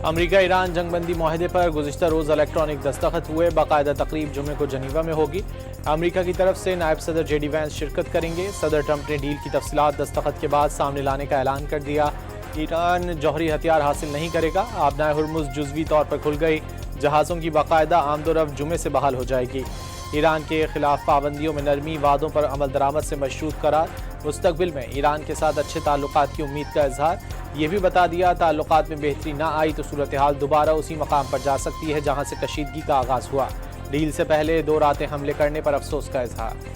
अमरीका Iran जंगबंदी माहदे पर गुज़िश्ता रोज़ electronic दस्तखत हुए। बाकायदा तकरीब जुमे को जनीवा में होगी। अमरीका की तरफ से नायब सदर जेडी वैंस शिरकत करेंगे। सदर ट्रंप ने डील की तफसीलात दस्तखत के बाद सामने लाने का ऐलान कर दिया। ईरान जौहरी हथियार हासिल नहीं करेगा। आबनाए हुर्मुज़ जुज़वी तौर पर खुल गई। जहाज़ों की बाकायदा आमदोरफ्त जुमे से बहाल हो जाएगी। ईरान के खिलाफ पाबंदियों में नरमी, वादों पर अमल दरामद से मशरूत करार। मुस्तकबिल में ईरान के साथ अच्छे ताल्लुकात की उम्मीद का इजहार। ये भी बता दिया ताल्लुकात में बेहतरी ना आई तो सूरत हाल दोबारा उसी मकाम पर जा सकती है जहां से कशीदगी का आगाज हुआ। डील से पहले 2 रातें हमले करने पर अफसोस का इजहार।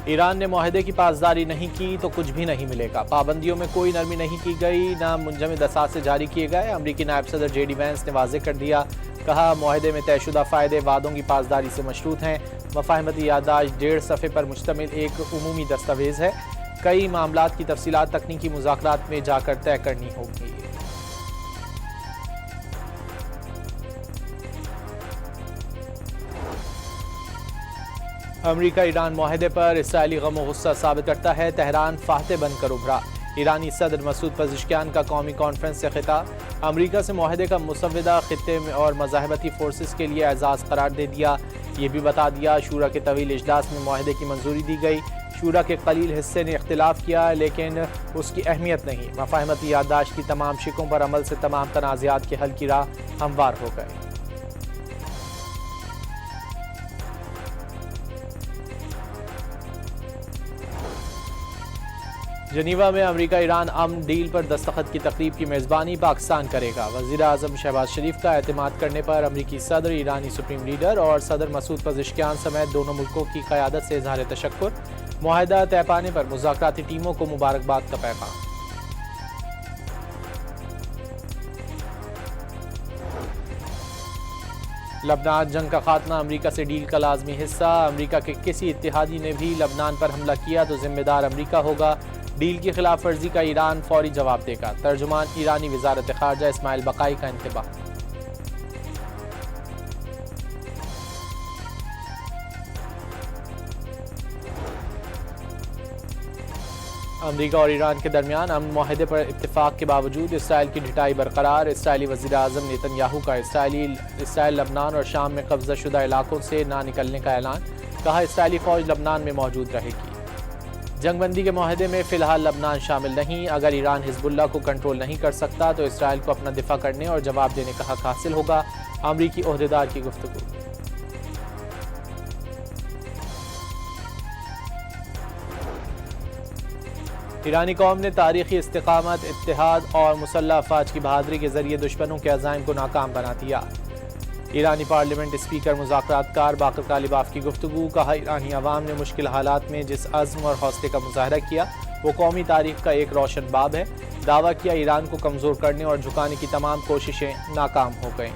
ईरान ने माहदे की पासदारी नहीं की तो कुछ भी नहीं मिलेगा। पाबंदियों में कोई नरमी नहीं की गई, ना मुंजमद असासे जारी किए गए। अमरीकी नायब सदर जेडी वैंस ने वाज़ेह कर दिया। कहा, माहदे में तयशुदा फ़ायदे वादों की पासदारी से मशरूत हैं। मफाहमती याददाश्त 1.5 सफ़े पर मुश्तमिल एक उमूमी दस्तावेज़ है। कई मामलात की तफसीलात तकनीकी मुज़ाकरात में जाकर तय करनी होगी। अमरीका ईरान माहदे पर इसराइली गम और गुस्सा साबित करता है। तेहरान फातह बनकर उभरा। ईरानी सदर मसूद पज़ेश्कियान का कौमी कॉन्फ्रेंस से खिताब। अमरीका से माहदे का मुसव्वदा खित्ते में और मज़ाहबती फोर्सेस के लिए एजाज़ करार दे दिया। ये भी बता दिया शूरा के तवील इजलास में माहदे की मंजूरी दी गई। शूरा के कलील हिस्से ने इख्तिलाफ किया लेकिन उसकी अहमियत नहीं। मफाहमती याददाश्त की तमाम शिकों पर अमल से तमाम तनाज़ात के हल की राह हमवार हो गए। जनीवा में अमरीका ईरान अमन डील पर दस्तखत की तकरीब की मेज़बानी पाकिस्तान करेगा। वज़ीर आज़म शहबाज शरीफ का एतमाद करने पर अमरीकी सदर, ईरानी सुप्रीम लीडर और सदर मसूद पज़ेश्कियान समेत दोनों मुल्कों की क़यादत से इज़हार तशक्कुर। मुआहदा तय पाने पर मुज़ाकराती टीमों को मुबारकबाद का पैगाम। लबनान जंग का खात्मा अमरीका से डील का लाजमी हिस्सा। अमरीका के किसी इत्तेहादी ने भी लबनान पर हमला किया तो जिम्मेदार अमरीका होगा। डील की खिलाफ वर्जी का ईरान फौरी जवाब देगा। तर्जुमान ईरानी वजारत खारजा इस्माइल बकाई का इंतबाह। अमरीका और ईरान के दरमियान अमन माहदे पर इत्तेफाक के बावजूद इसराइल की ढिठाई बरकरार। इसराइली वज़ीर आज़म नेतन्याहू का इसराइल लबनान और शाम में कब्जा शुदा इलाकों से ना निकलने का ऐलान। कहा, इसराइली फ़ौज लबनान में मौजूद रहेगी। जंगबंदी के माहदे में फ़िलहाल लबनान शामिल नहीं। अगर ईरान हिजबुल्लाह को कंट्रोल नहीं कर सकता तो इसराइल को अपना दिफा करने और जवाब देने का हक हासिल होगा। अमरीकी ओहदेदार की गुफ्तगू। ईरानी कौम ने तारीखी इस्तिकामत, इत्तेहाद और मुसल्लह अफवाज की बहादुरी के जरिए दुश्मनों के अज़ाइम को नाकाम बना दिया। ईरानी पार्लियामेंट स्पीकर मुज़ाकरातकार बाकर कालिबाफ की गुफ्तगू। कहा, ईरानी अवाम ने मुश्किल हालात में जिस अज़्म और हौसले का मुजाहरा किया वो कौमी तारीख का एक रोशन बाब है। दावा किया, ईरान को कमज़ोर करने और झुकाने की तमाम कोशिशें नाकाम हो गईं।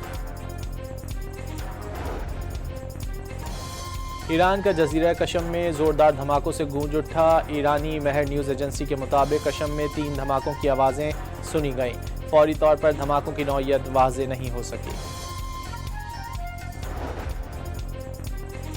ईरान का जजीरा कशम में ज़ोरदार धमाकों से गूंज उठा। ईरानी महर न्यूज़ एजेंसी के मुताबिक कशम में 3 धमाकों की आवाज़ें सुनी गईं। फौरी तौर पर धमाकों की नौइयत वाज़े नहीं हो सकी।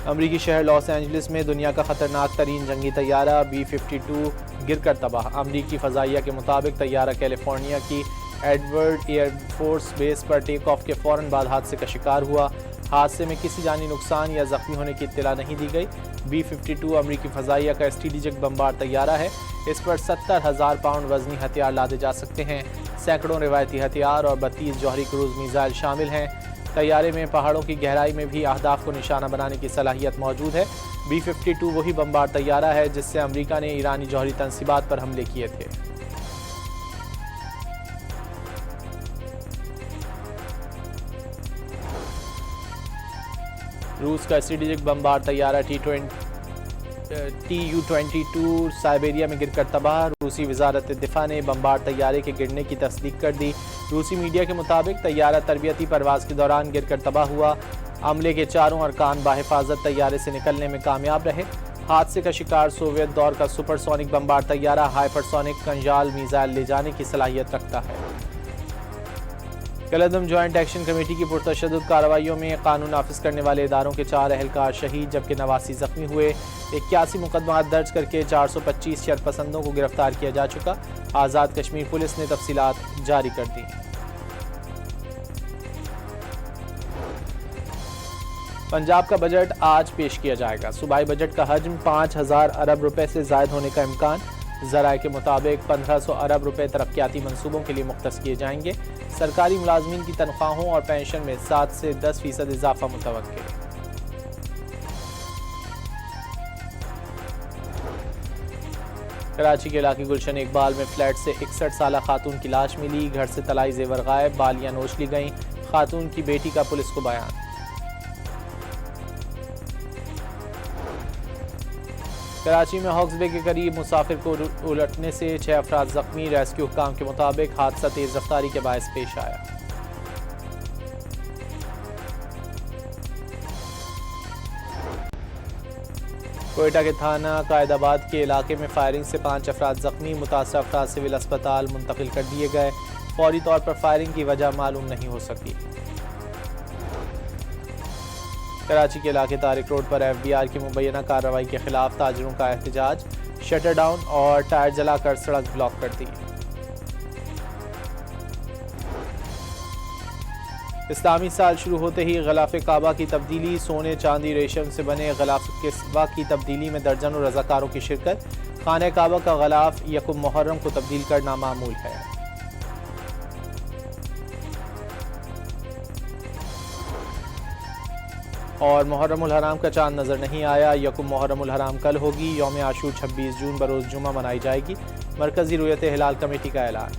अमरीकी शहर लॉस एंजलिस में दुनिया का खतरनाक तरीन जंगी तैयारा B-52 गिरकर तबाह। अमरीकी फ़ज़ाइया के मुताबिक तैयारा कैलिफोर्निया की एडवर्ड एयरफोर्स बेस पर टेक ऑफ के फ़ौरन बाद हादसे का शिकार हुआ। हादसे में किसी जानी नुकसान या जख्मी होने की इत्तला नहीं दी गई। B-52 अमरीकी फ़ज़ाइया का स्ट्रेटेजिक बमबार तैयारा है। इस पर 70,000 पाउंड वजनी हथियार लादे जा सकते हैं। सैकड़ों रिवायती हथियार और 32 जौहरी क्रूज़ मिसाइल शामिल हैं। तैयारे में पहाड़ों की गहराई में भी अहदाफ को निशाना बनाने की सलाहियत मौजूद है। B-52 वही बमबार तैयारा है जिससे अमरीका ने ईरानी जौहरी तंसीबात पर हमले किए थे। रूस का स्ट्रेटेजिक बमबार तैयारा Tu-22 साइबेरिया में गिरकर तबाह। रूसी वजारत दिफा ने बमबार तैयारे के गिरने की तस्दीक कर दी। रूसी मीडिया के मुताबिक तैयारा तरबियती परवाज़ के दौरान गिरकर तबाह हुआ। अमले के चारों अरकान बाहिफाजत तैयारे से निकलने में कामयाब रहे। हादसे का शिकार सोवियत दौर का सुपरसोनिक बमबार तैयारा हाइपरसोनिक कंजाल मिसाइल ले जाने की सलाहियत रखता है। कलअदम ज्वाइंट एक्शन कमेटी की पुरतशद्दुद कार्रवाइयों में कानून नाफिज करने वाले इदारों के 4 अहलकार शहीद जबकि 89 जख्मी हुए। 81 मुकदमा दर्ज करके 425 शरपसंदों को गिरफ्तार किया जा चुका। आज़ाद कश्मीर पुलिस ने तफसीलात जारी कर दी। पंजाब का बजट आज पेश किया जाएगा। सूबाई बजट का हजम 5000 अरब रुपए से जायद होने का इम्कान। ज़राए के मुताबिक 1500 अरब रुपए तरक्याती मंसूबों के लिए मुख्तस किए जाएंगे। सरकारी मुलाजमीन की तनख्वाहों और पेंशन में 7 से 10% इजाफा मुतवक्किल। कराची के इलाके गुलशन इकबाल में फ्लैट से 61 साला खातून की लाश मिली। घर से तलाई जेवर गायब, बालियां नोच ली गईं। खातून की बेटी का पुलिस को बयान। कराची में हॉक्सबे के करीब मुसाफिर को उलटने से 6 अफराद जख्मी। रेस्क्यू हुक्काम के मुताबिक हादसा तेज रफ्तारी के बायस पेश आया। कोयटा के थाना कायदाबाद के इलाके में फायरिंग से 5 अफराद जख्मी। मुतासर अफराद सिविल अस्पताल मुंतकिल कर दिए गए। फौरी तौर पर फायरिंग की वजह मालूम नहीं हो सकी। कराची के इलाके तारिक रोड पर FBR की मुबैना कार्रवाई के खिलाफ ताजरों का एहतजाज। शटर डाउन और टायर जलाकर सड़क ब्लॉक कर दी। इस्लामी साल शुरू होते ही ग़िलाफ़े काबा की तब्दीली। सोने चांदी रेशम से बने ग़िलाफ़ के सिवा की तब्दीली में दर्जनों रज़ाकारों की शिरकत। खाने काबा का ग़िलाफ़ यकुम मुहर्रम को तब्दील करना मामूल है। और मुहर्रमुल हराम का चांद नजर नहीं आया। यकुम मुहर्रमुल हराम कल होगी। यौम आशूर 26 जून बरोज़ जुमा मनाई जाएगी। मरकज़ी रुयत हिलाल कमेटी का ऐलान।